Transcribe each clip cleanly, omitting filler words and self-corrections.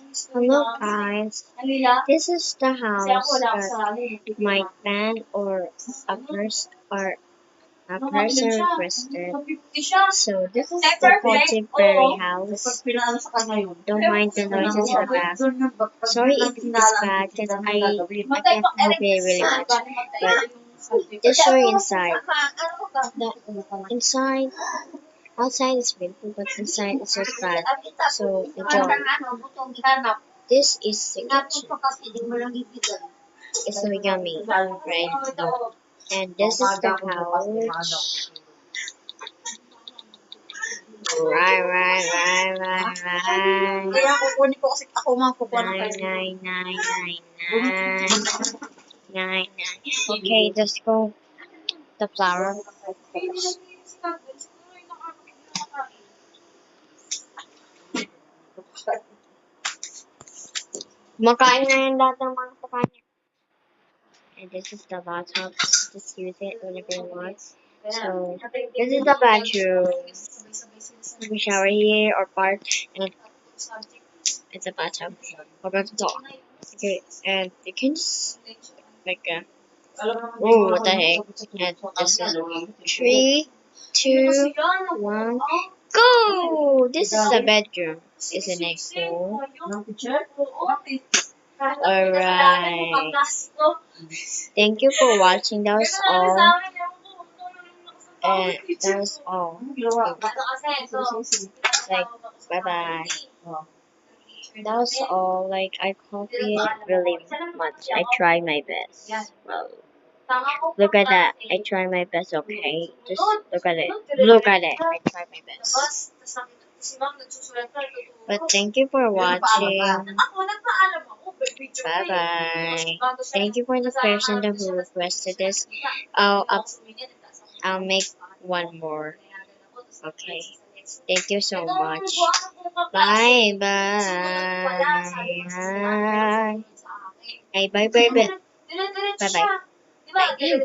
Hello guys, this is the house that my fan or a person requested. So this is the Pochi Berry house. Don't mind the noises in the back. Sorry if it is bad because I can't help it really much. But this story inside. Inside outside is beautiful but inside is just bad. So enjoy. This is the kitchen. It's so yummy, right? And this is the couch. Right. Kaya kukunin ko kasi ako mga kukuha ng Nine, kayo. nine, nine, nine, nine, nine, nine. Okay, just go the flower. Makain na yan lahat ng mga kanya. And this is the bathtub. Just use it whenever you want. So, this is the bedroom. We shower here or part, and it's a bathtub. We're going to talk. Okay, and you can just like oh, what the heck? And this is 3, 2, 1, go! This is the bedroom, isn't it cool? Alright. Thank you for watching. That was all. And that was all. Like, bye bye. That was all. Like, I copy it really much. I try my best. Well, look at that. I try my best, okay? Just look at it. Look at it. I try my best. But thank you for watching. Bye bye. Thank you for the person who requested this. I'll make one more. Okay. Thank you so much. Bye bye. Hey, bye bye bye. Bye bye.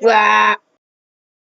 Bye.